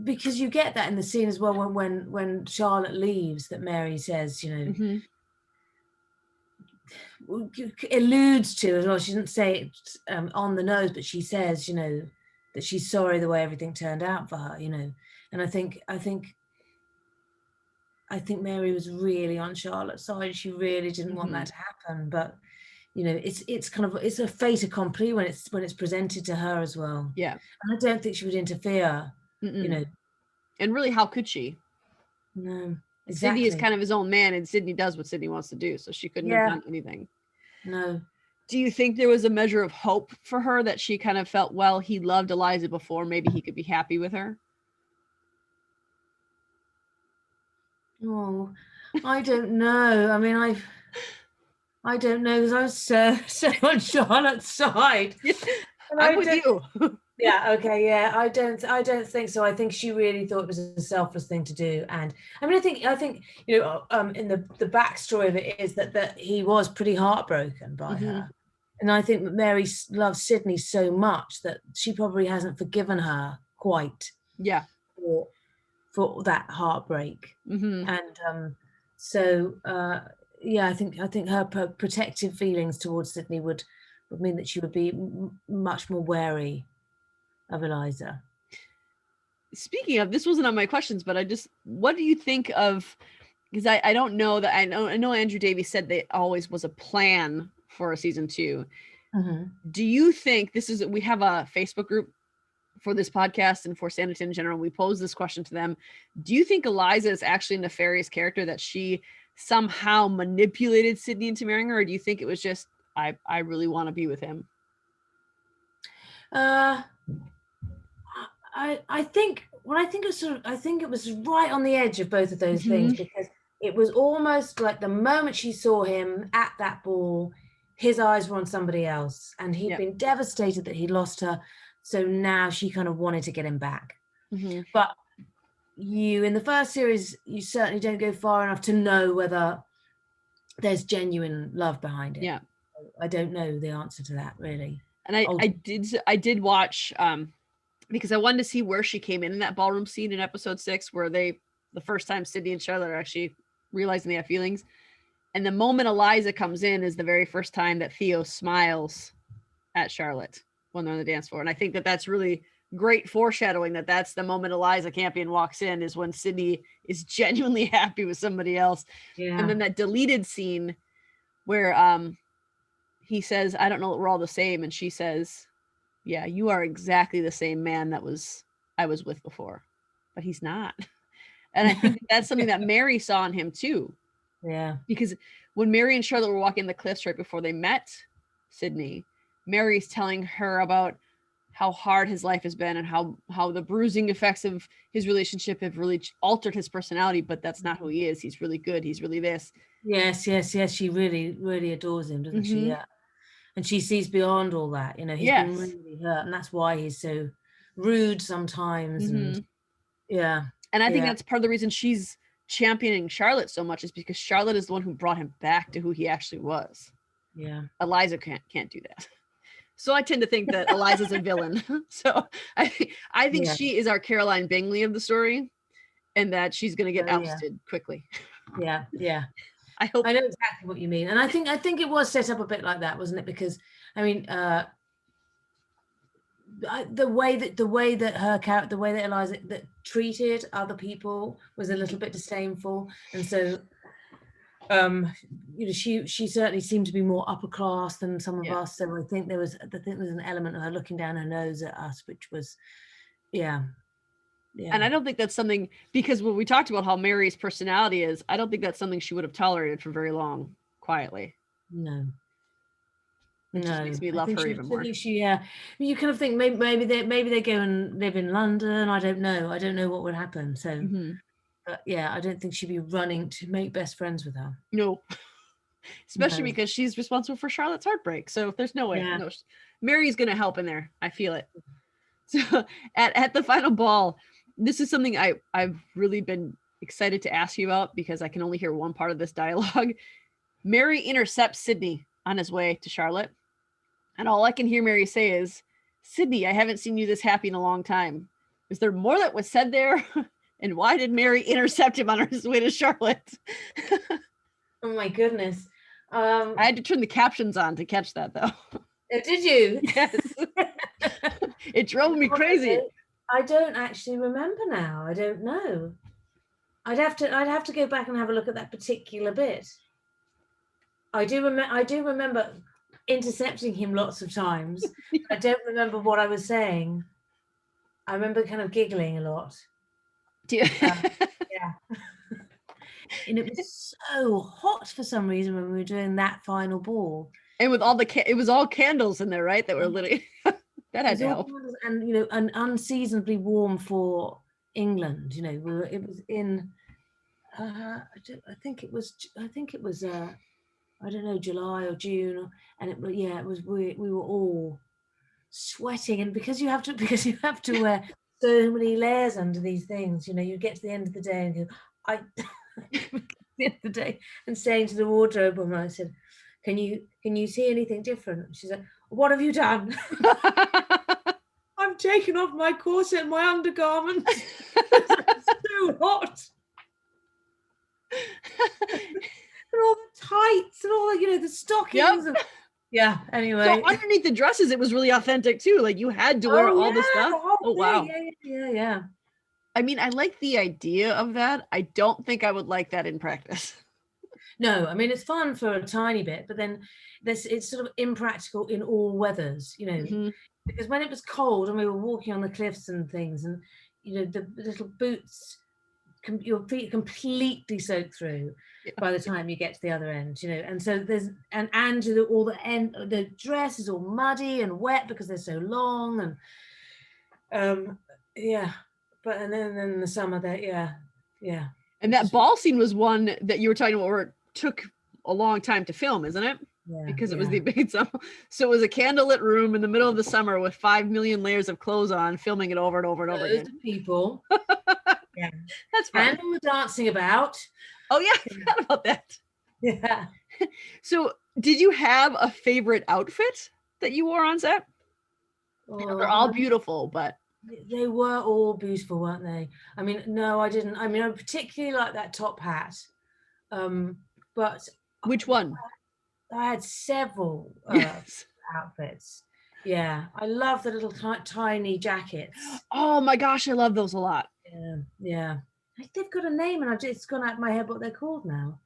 because you get that in the scene as well when Charlotte leaves, that Mary says, you know, alludes to as well. She didn't say it on the nose, but she says, you know, that she's sorry the way everything turned out for her, you know. And I think Mary was really on Charlotte's side. She really didn't want that to happen, but it's kind of, it's a fait accompli when it's presented to her as well. Yeah. And I don't think she would interfere. Mm-mm. And really, how could she? No, Sydney exactly. is kind of his own man, and Sydney does what Sydney wants to do, so she couldn't have done anything. No. Do you think there was a measure of hope for her, that she kind of felt, well, he loved Eliza before, maybe he could be happy with her? Oh, I don't know. I mean, I don't know, because I was so on Charlotte's side. I'm with you. Yeah, okay, yeah. I don't think so. I think she really thought it was a selfless thing to do. And I mean, I think in the backstory of it is that he was pretty heartbroken by her. And I think that Mary loves Sydney so much that she probably hasn't forgiven her quite. Yeah. For that heartbreak. And so yeah, I think her protective feelings towards Sydney would mean that she would be much more wary of Eliza. Speaking of, this wasn't on my questions, but what do you think of, because I don't know that, I know Andrew Davies said that always was a plan for a season 2. Do you think we have a Facebook group for this podcast and for Sanditon in general, we pose this question to them. Do you think Eliza is actually a nefarious character, that she somehow manipulated Sydney into marrying her? Or do you think it was just, I really want to be with him? I think it was right on the edge of both of those things, because it was almost like the moment she saw him at that ball, his eyes were on somebody else, and he'd been devastated that he lost her. So now she kind of wanted to get him back. But in the first series, you certainly don't go far enough to know whether there's genuine love behind it. Yeah. I don't know the answer to that, really. And I did watch, because I wanted to see where she came in that ballroom scene in episode 6, where the first time Sydney and Charlotte are actually realizing they have feelings. And the moment Eliza comes in is the very first time that Theo smiles at Charlotte when they're on the dance floor. And I think that that's really great foreshadowing, that that's the moment Eliza Campion walks in, is when Sydney is genuinely happy with somebody else. Yeah. And then that deleted scene where he says, I don't know, we're all the same. And she says, yeah, you are exactly the same man I was with before. But he's not. And I think that's something that Mary saw in him too. Yeah. Because when Mary and Charlotte were walking the cliffs right before they met Sydney, Mary's telling her about how hard his life has been, and how the bruising effects of his relationship have really altered his personality, but that's not who he is. He's really good. He's really this. Yes. She really, really adores him, doesn't she? Yeah. And she sees beyond all that. He's been really hurt, and that's why he's so rude sometimes. And yeah. And I think that's part of the reason she's championing Charlotte so much, is because Charlotte is the one who brought him back to who he actually was. Yeah. Eliza can't do that. So I tend to think that Eliza's a villain. So I think she is our Caroline Bingley of the story, and that she's going to get ousted quickly. Yeah. I know exactly what you mean. And I think it was set up a bit like that, wasn't it? Because I mean, the way that her character, the way that Eliza that treated other people was a little bit disdainful, and so she certainly seemed to be more upper class than some of us. So I think there was an element of her looking down her nose at us, which was and I don't think that's something, because when we talked about how Mary's personality is, I don't think that's something she would have tolerated for very long quietly. No. It just makes me love her even more. You kind of think maybe they go and live in London. I don't know what would happen. So but yeah, I don't think she'd be running to make best friends with her. No. Especially because she's responsible for Charlotte's heartbreak. So there's no way. No, Mary's going to help in there. I feel it. So at the final ball, this is something I've really been excited to ask you about, because I can only hear one part of this dialogue. Mary intercepts Sydney on his way to Charlotte. And all I can hear Mary say is, Sydney, I haven't seen you this happy in a long time. Is there more that was said there? And why did Mary intercept him on his way to Charlotte? Oh my goodness. I had to turn the captions on to catch that, though. Did you? Yes. It drove me crazy. I don't actually remember now. I don't know. I'd have to go back and have a look at that particular bit. I do remember intercepting him lots of times. I don't remember what I was saying. I remember kind of giggling a lot. Yeah. And it was so hot for some reason when we were doing that final ball. And with all it was all candles in there, right? That were literally, that had to help. And, you know, and unseasonably warm for England, you know, it was in, I think it was, I don't know, July or June. And it was, we were all sweating. And because you have to wear so many layers under these things, you know, you get to the end of the day and the end of the day and saying to the wardrobe woman, I said, can you see anything different? She said, what have you done? I've taken off my corset and my undergarments. It's so hot. And all the tights and all the, you know, the stockings. Yep. Yeah, anyway. So underneath the dresses, it was really authentic too. Like you had to wear all the stuff. Oh, wow. Yeah. I mean, I like the idea of that. I don't think I would like that in practice. No, I mean, it's fun for a tiny bit, but then it's sort of impractical in all weathers, you know, because when it was cold and we were walking on the cliffs and things, and, you know, the little boots, your feet completely soak through by the time you get to the other end, you know, and so there's, and all the dress is all muddy and wet because they're so long, and yeah, but and then in the summer yeah. And that ball scene was one that you were talking about where it took a long time to film, isn't it? Yeah, because it was the big summer. So it was a candlelit room in the middle of the summer with 5 million layers of clothes on, filming it over and over and over again. People. Yeah, that's fun. And we were dancing about. Oh yeah, I forgot about that. Yeah. So did you have a favorite outfit that you wore on set? They're all beautiful, but they were all beautiful, weren't they? I mean, no, I didn't. I mean, I particularly like that top hat. But which one? I had several outfits. Yeah, I love the little tiny jackets. Oh my gosh, I love those a lot. Yeah. They've got a name, and it's gone out of my head what they're called now.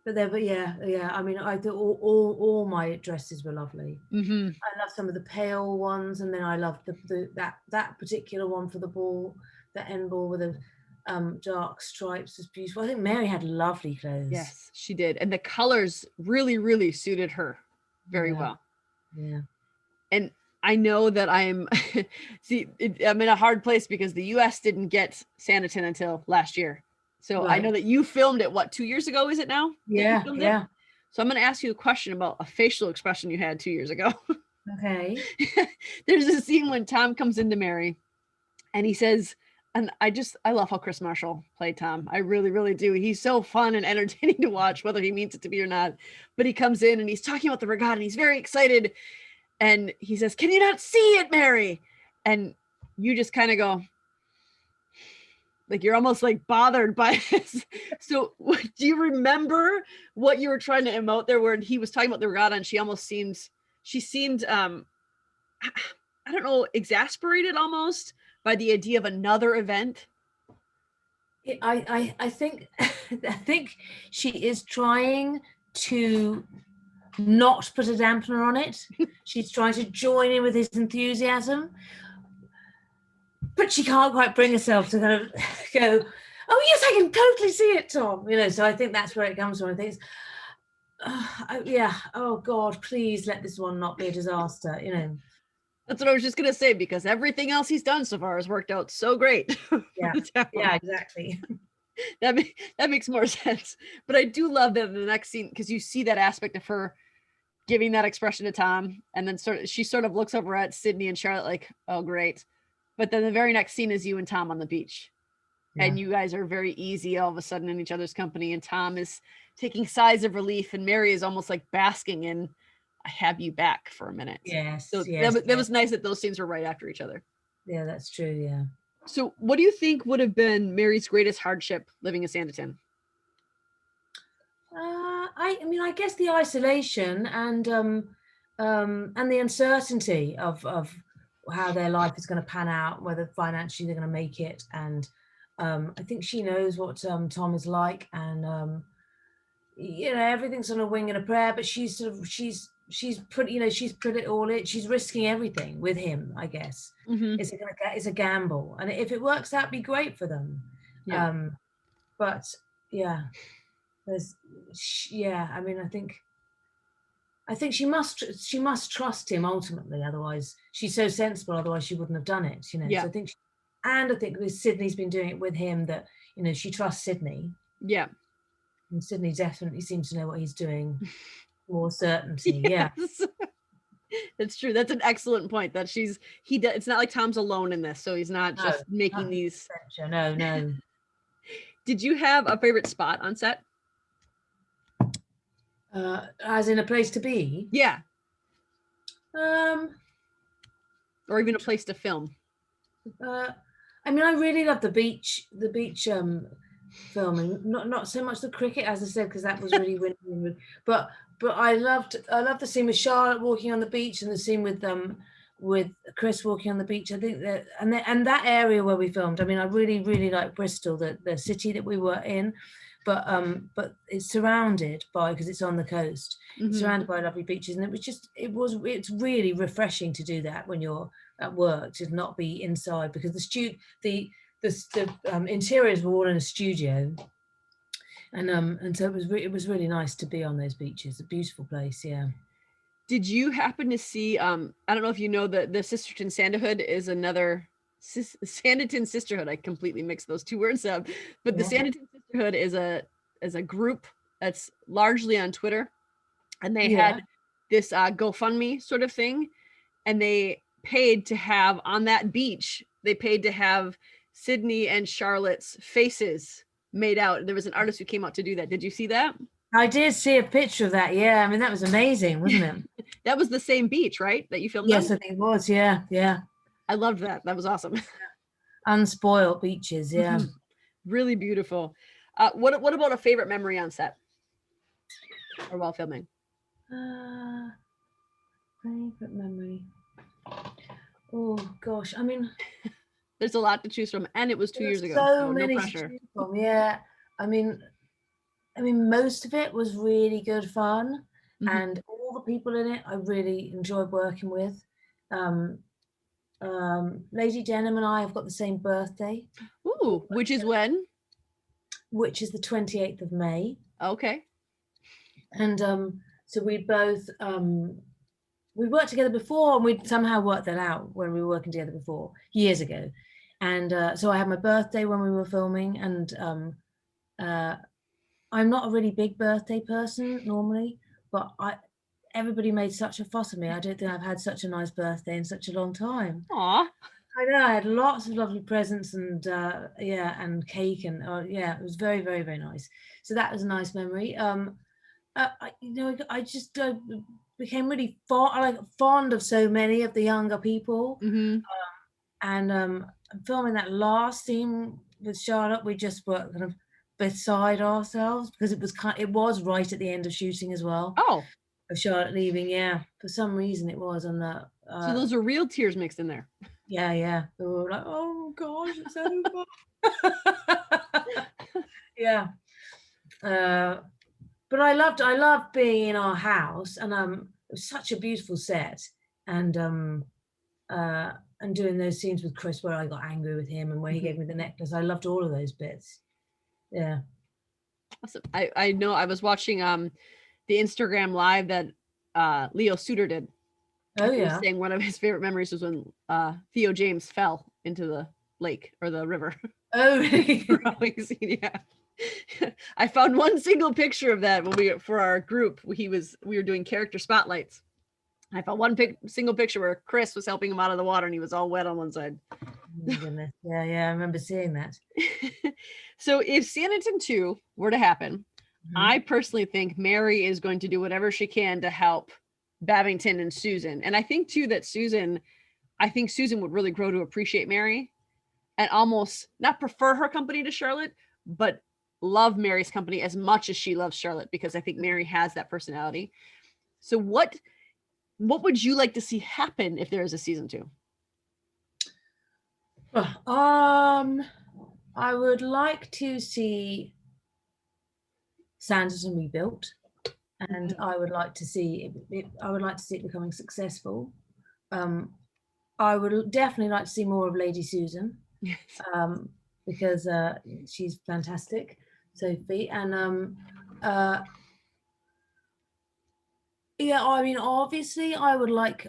But yeah. I mean, I thought all my dresses were lovely. I love some of the pale ones, and then I loved that particular one for the ball, the end ball with the dark stripes was beautiful. I think Mary had lovely clothes. Yes, she did, and the colors really, really suited her very well. Yeah. And I know that I'm I'm in a hard place because the US didn't get Sanditon until last year. So I know that you filmed it, 2 years ago, is it now? Yeah. So I'm going to ask you a question about a facial expression you had 2 years ago. Okay. There's a scene when Tom comes into Mary and he says, and I love how Chris Marshall played Tom. I really, really do. He's so fun and entertaining to watch, whether he means it to be or not. But he comes in and he's talking about the regatta and he's very excited. And he says, can you not see it, Mary? And you just kind of go, like, you're almost like bothered by this. So do you remember what you were trying to emote there where he was talking about the regatta and she seemed, I don't know, exasperated almost by the idea of another event? I think she is trying to not put a dampener on it. She's trying to join in with his enthusiasm, but she can't quite bring herself to kind of go, oh yes, I can totally see it, Tom. You know, so I think that's where it comes from. I think oh God, please let this one not be a disaster, you know. That's what I was just going to say, because everything else he's done so far has worked out so great. Yeah, exactly. That makes more sense. But I do love that in the next scene, because you see that aspect of her giving that expression to Tom, and then she sort of looks over at Sydney and Charlotte like, oh, great. But then the very next scene is you and Tom on the beach. Yeah. And you guys are very easy all of a sudden in each other's company, and Tom is taking sighs of relief, and Mary is almost like basking in, I have you back for a minute. Yes. So that was nice that those scenes were right after each other. Yeah, that's true. Yeah. So what do you think would have been Mary's greatest hardship living in Sanditon? I mean, I guess the isolation and the uncertainty of how their life is going to pan out, whether financially they're going to make it. And I think she knows what Tom is like, and everything's on a wing and a prayer, but she's put it all in. She's risking everything with him, I guess. Mm-hmm. It's a gamble, and if it works out, be great for them. Yeah. But yeah, I mean, I think she must trust him ultimately. Otherwise, she's so sensible. Otherwise, she wouldn't have done it. Yeah. So I think with Sydney's been doing it with him, that she trusts Sydney. Yeah. And Sydney definitely seems to know what he's doing. More certainty. Yes. Yeah. It's true. That's an excellent point. That it's not like Tom's alone in this, so he's not just making these. No. Did you have a favorite spot on set? As in a place to be? Yeah. Or even a place to film. I mean, I really love the beach filming. Not so much the cricket, as I said, because that was really windy. But I loved the scene with Charlotte walking on the beach, and the scene with Chris walking on the beach. I think that and that area where we filmed. I mean, I really like Bristol, the city that we were in. But it's surrounded by, because it's on the coast, it's surrounded by lovely beaches, and it's really refreshing to do that when you're at work, to not be inside, because the interiors were all in a studio, and so it was really nice to be on those beaches. A beautiful place. Yeah. Did you happen to see? I don't know if you know the Sisterton Sanditon is another. Sanditon Sisterhood. I completely mixed those two words up. But the Sanditon Sisterhood is a group that's largely on Twitter, and they had this GoFundMe sort of thing, and they paid to have on that beach. They paid to have Sydney and Charlotte's faces made out. There was an artist who came out to do that. Did you see that? I did see a picture of that. Yeah, I mean, that was amazing, wasn't it? That was the same beach, right? That you filmed? Yes, I think it was. Yeah. I loved that. That was awesome. Unspoiled beaches. Yeah. Really beautiful. What about a favorite memory on set or while filming? Favorite memory. Oh gosh, I mean, there's a lot to choose from, and it was 2 years ago, so many no pressure. to choose from. Yeah, I mean, most of it was really good fun, and all the people in it I really enjoyed working with. Lady Denham and I have got the same birthday. Ooh, which is when? Which is the 28th of May. Okay. And so we both we worked together before, and we'd somehow worked that out when we were working together before, years ago. And so I had my birthday when we were filming, and I'm not a really big birthday person normally, but everybody made such a fuss of me. I don't think I've had such a nice birthday in such a long time. Aww. I know, I had lots of lovely presents, and and cake, and it was very, very, very nice. So that was a nice memory. I just became really fond of so many of the younger people. And filming that last scene with Charlotte, we just were kind of beside ourselves, because it was right at the end of shooting as well. Oh, of Charlotte leaving. Yeah, for some reason it was on that. So those are real tears mixed in there. Yeah. We were like, oh gosh, it's over. Yeah. But I loved being in our house, and it was such a beautiful set, and doing those scenes with Chris where I got angry with him and where he gave me the necklace. I loved all of those bits. Yeah. Awesome. I know I was watching the Instagram live that Leo Suter did. Oh yeah. He was saying one of his favorite memories was when Theo James fell into the lake or the river. Oh really? Yeah. I found one single picture of that when for our group. We were doing character spotlights. I found one single picture where Chris was helping him out of the water, and he was all wet on one side. Oh, goodness. Yeah, I remember seeing that. So if Sanditon 2 were to happen, I personally think Mary is going to do whatever she can to help Babington and Susan. And I think too that Susan would really grow to appreciate Mary and almost not prefer her company to Charlotte, but love Mary's company as much as she loves Charlotte, because I think Mary has that personality. So what would you like to see happen if there is a season 2? I would like to see Sanditon rebuilt, and I would like to see it. I would like to see it becoming successful. I would definitely like to see more of Lady Susan, Yes. because she's fantastic, Sophie, and yeah, I mean, obviously, I would like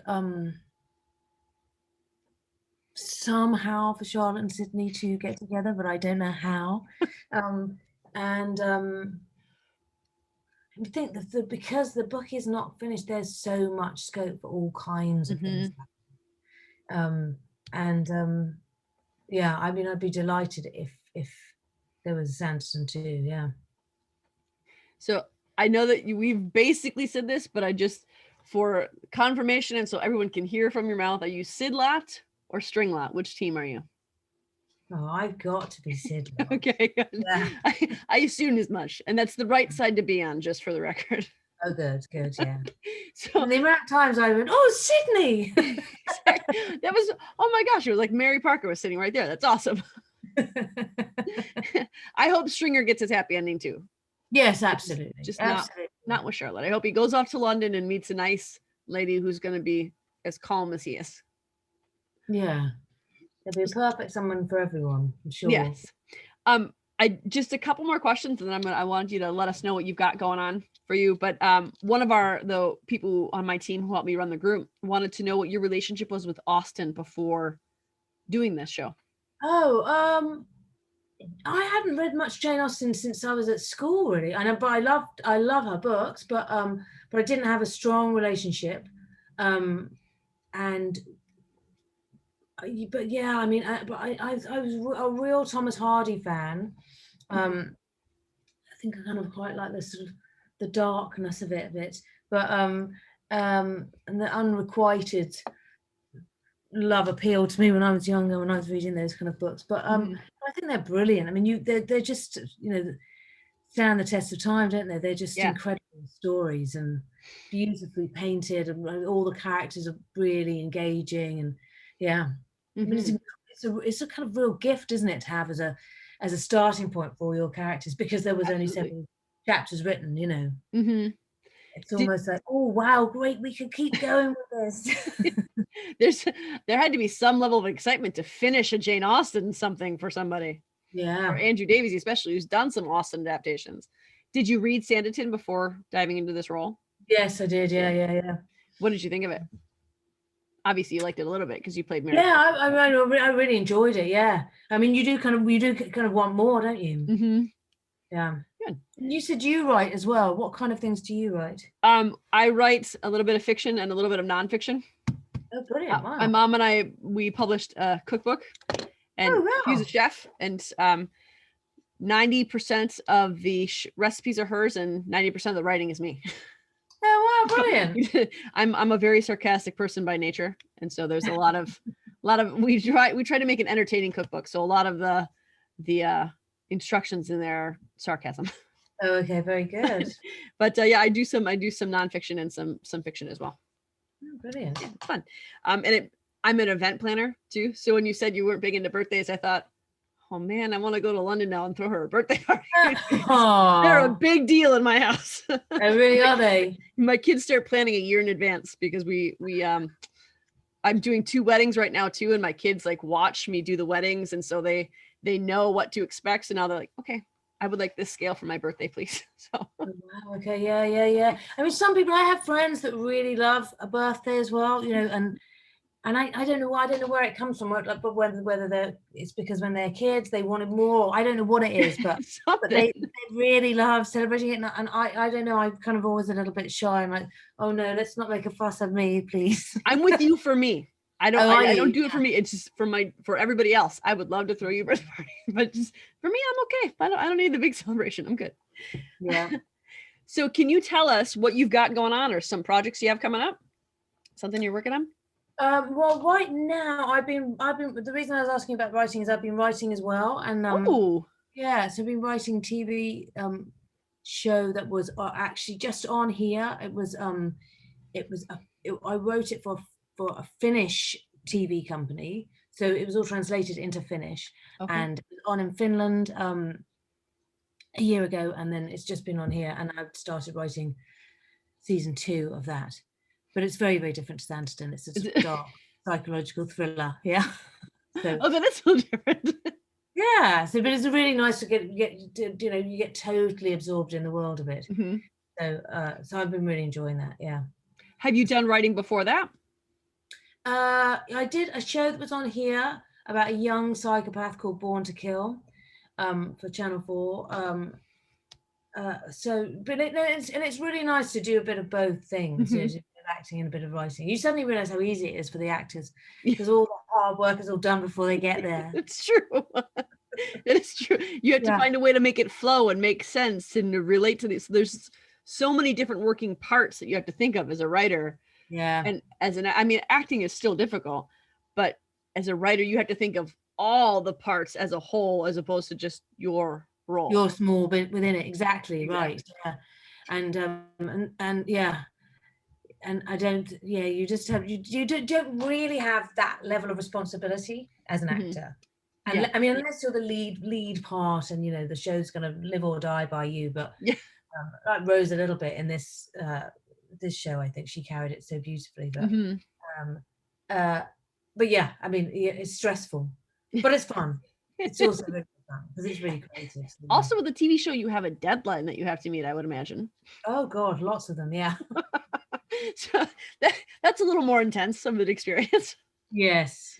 somehow for Charlotte and Sydney to get together, but I don't know how. And I think that because the book is not finished, there's so much scope for all kinds of things. And yeah, I mean, I'd be delighted if there was Sanditon too. Yeah. So I know that we've basically said this, but I just, for confirmation and so everyone can hear from your mouth, are you Sidlat or Stringlat? Which team are you? Oh, I've got to be Sid. Okay, good. Yeah. I assumed as much, and that's the right side to be on, just for the record. Oh, good, yeah. So And the amount of times I went, oh, Sydney. that was, oh my gosh, it was like Mary Parker was sitting right there. That's awesome. I hope Stringer gets his happy ending too. Yes, absolutely. Just absolutely. not with Charlotte. I hope he goes off to London and meets a nice lady who's going to be as calm as he is. Yeah. There'll be a perfect someone for everyone, I'm sure. Yes. I just a couple more questions, and then I wanted you to let us know what you've got going on for you. But one of the people on my team who helped me run the group wanted to know what your relationship was with Austen before doing this show. Oh, I hadn't read much Jane Austen since I was at school, really. But I love her books, but I didn't have a strong relationship, and but yeah, I mean, I was a real Thomas Hardy fan. I think I kind of quite like the sort of the darkness of it a bit, but and the unrequited love appealed to me when I was younger, when I was reading those kind of books. But I think they're brilliant. I mean, they're just, stand the test of time, don't they? They're just incredible stories and beautifully painted, and all the characters are really engaging. And yeah, I mean, it's a kind of real gift, isn't it, to have as a starting point for all your characters, because there was only 7 chapters written, It's almost like, oh wow, great, we could keep going with this. There had to be some level of excitement to finish a Jane Austen something for somebody. Yeah. Or Andrew Davies especially, who's done some Austen adaptations. Did you read Sanditon before diving into this role? Yes, I did. Yeah. What did you think of it? Obviously you liked it a little bit because you played Mary. Yeah, I really enjoyed it. Yeah. I mean, you do kind of want more, don't you? Yeah. Good. You said you write as well. What kind of things do you write? I write a little bit of fiction and a little bit of nonfiction. Oh, brilliant. Wow. My mom and we published a cookbook, and she's a chef, and 90% of the recipes are hers and 90% of the writing is me. Oh, wow, brilliant. I'm a very sarcastic person by nature, and so there's a lot of we try to make an entertaining cookbook, so a lot of the instructions in there are sarcasm. Oh, okay, very good. But yeah, I do some nonfiction and some fiction as well. Oh, brilliant. Yeah, it's fun. And I'm an event planner too. So when you said you weren't big into birthdays, I thought, oh man, I want to go to London now and throw her a birthday party. They're a big deal in my house. Oh, really, are they? My kids start planning a year in advance because I'm doing 2 weddings right now too, and my kids like watch me do the weddings, and so they know what to expect. So now they're like, okay, I would like this scale for my birthday, please. So wow, okay, yeah. I mean, some people, I have friends that really love a birthday as well, and I don't know why, I don't know where it comes from, but whether it's because when they're kids they wanted more. I don't know what it is, but they really love celebrating it, and I don't know. I'm kind of always a little bit shy. I'm like, oh no, let's not make a fuss of me, please. I'm with you for me. I don't do it for me. It's just for everybody else. I would love to throw you a birthday party, but just for me, I'm okay. I don't need the big celebration. I'm good. Yeah. So can you tell us what you've got going on, or some projects you have coming up? Something you're working on? Well, right now I've been. The reason I was asking about writing is I've been writing as well, and yeah, so I've been writing TV show that was actually just on here. I wrote it for a Finnish TV company, so it was all translated into Finnish, and it was on in Finland, a year ago, and then it's just been on here, and I've started writing season 2 of that. But it's very, very different to Sanditon. It's Is a it? dark psychological thriller. Yeah. So Okay, that's so different. yeah. So, but it's really nice to get you get totally absorbed in the world of it. Mm-hmm. So I've been really enjoying that. Yeah. Have you done writing before that? I did a show that was on here about a young psychopath called Born to Kill, for Channel 4. But it's really nice to do a bit of both things, Mm-hmm. do a bit of acting and a bit of writing. You suddenly realize how easy it is for the actors, because all the hard work is all done before they get there. It's true. It is true. You have to find a way to make it flow and make sense and to relate to these. There's so many different working parts that you have to think of as a writer. Yeah. And acting is still difficult, but as a writer, you have to think of all the parts as a whole, as opposed to just your role. Your small bit within it. Exactly. Right. Yeah. And yeah. And I don't, you just have, you don't really have that level of responsibility as an actor. And Yeah. I mean, unless you're the lead part and, the show's going to live or die by you, but like Rose a little bit in this show, I think she carried it so beautifully, but yeah, I mean, it's stressful, but it's fun. It's also really fun because it's really creative. So, also with the TV show, you have a deadline that you have to meet, I would imagine. Oh God, lots of them. Yeah. So that's a little more intense of an experience. Yes.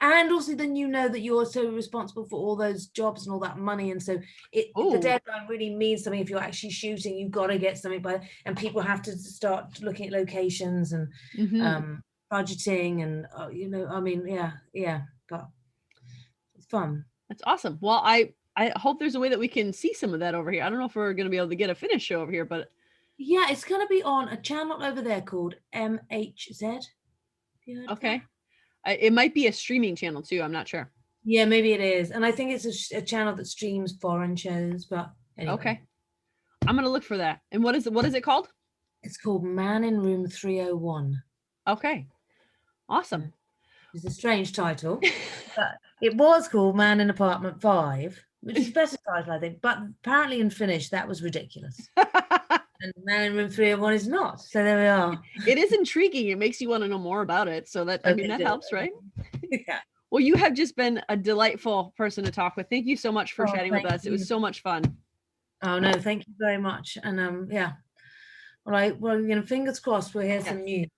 And also then that you're so responsible for all those jobs and all that money, and so the deadline really means something. If you're actually shooting, you've got to get something by, and people have to start looking at locations and budgeting and but it's fun. That's awesome. Well, I hope there's a way that we can see some of that over here. I don't know if we're going to be able to get a finished show over here, but yeah, it's going to be on a channel over there called MHZ. Okay. It might be a streaming channel too. I'm not sure. Yeah, maybe it is. And I think it's a channel that streams foreign shows, but anyway. Okay. I'm going to look for that. And what is it called? It's called Man in Room 301. Okay. Awesome. It's a strange title. But it was called Man in Apartment 5, which is a better title, I think. But apparently in Finnish, that was ridiculous. And Man in Room 301 is not. So there we are. It is intriguing. It makes you want to know more about it. So that, that helps, right? Yeah. Well, you have just been a delightful person to talk with. Thank you so much for chatting with us. It was so much fun. Oh, no, thank you very much. And yeah. All right. Well, fingers crossed we'll hear some news.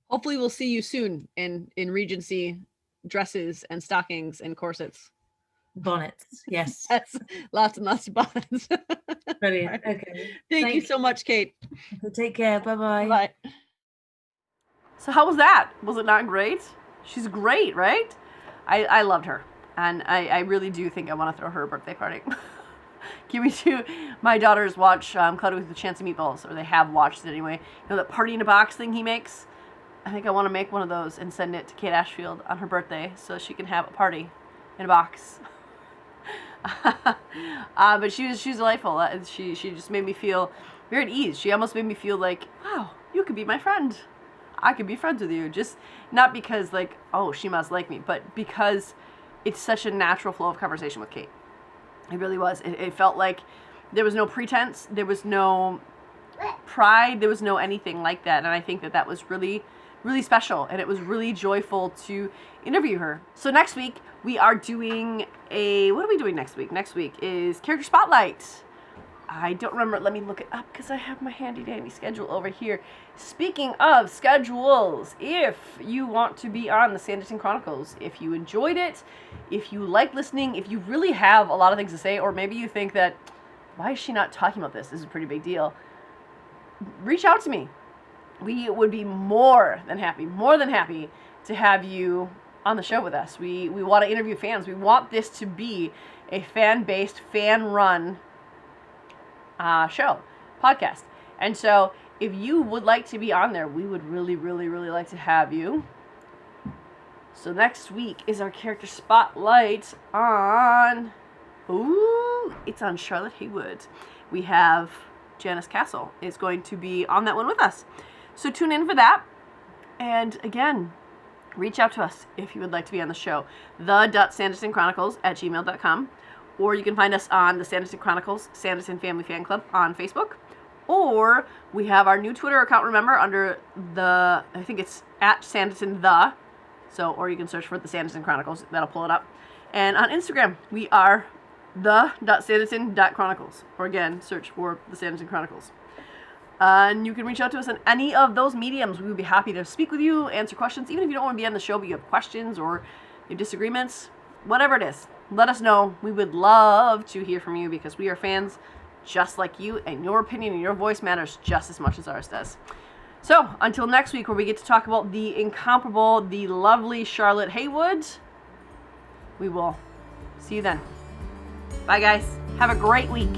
Hopefully we'll see you soon in Regency dresses and stockings and corsets. Bonnets, yes. Lots and lots of bonnets. Brilliant. Okay. Thank you so much, Kate. Take care. Bye-bye. Bye. So how was that? Was it not great? She's great, right? I loved her. And I really do think I want to throw her a birthday party. Give me two. My daughters watch Cloudy with a Chance of Meatballs, or they have watched it anyway. That party in a box thing he makes? I think I want to make one of those and send it to Kate Ashfield on her birthday so she can have a party in a box. But she was delightful. She just made me feel very at ease. She almost made me feel like, wow, you could be my friend. I could be friends with you. Just not because like, oh, she must like me, but because it's such a natural flow of conversation with Kate. It really was. It felt like there was no pretense. There was no pride. There was no anything like that. And I think that was really, really special. And it was really joyful to interview her. So next week, we are doing what are we doing next week? Next week is Character Spotlight. I don't remember. Let me look it up because I have my handy dandy schedule over here. Speaking of schedules, if you want to be on the Sanditon Chronicles, if you enjoyed it, if you like listening, if you really have a lot of things to say, or maybe you think that, why is she not talking about this? This is a pretty big deal. Reach out to me. We would be more than happy to have you on the show with us. We want to interview fans. We want this to be a fan-based, fan-run podcast. And so if you would like to be on there, we would really, really, really like to have you. So next week is our Character Spotlight on, it's on Charlotte Haywood. We have Janice Castle is going to be on that one with us. So tune in for that. And again, reach out to us if you would like to be on the show. the.sanditonchronicles@gmail.com. or you can find us on the Sanditon Chronicles Sanditon Family Fan Club on Facebook, or we have our new Twitter account, remember, under the, I think it's at Sanditon the, so, or you can search for the Sanditon Chronicles, that'll pull it up. And on Instagram, we are the.sanditon.chronicles, or again, search for the Sanditon Chronicles. And you can reach out to us on any of those mediums. We would be happy to speak with you, answer questions, even if you don't want to be on the show, but you have questions or you have disagreements, whatever it is, let us know. We would love to hear from you because we are fans just like you, and your opinion and your voice matters just as much as ours does. So, until next week, where we get to talk about the incomparable, the lovely Charlotte Haywood, we will see you then. Bye, guys. Have a great week.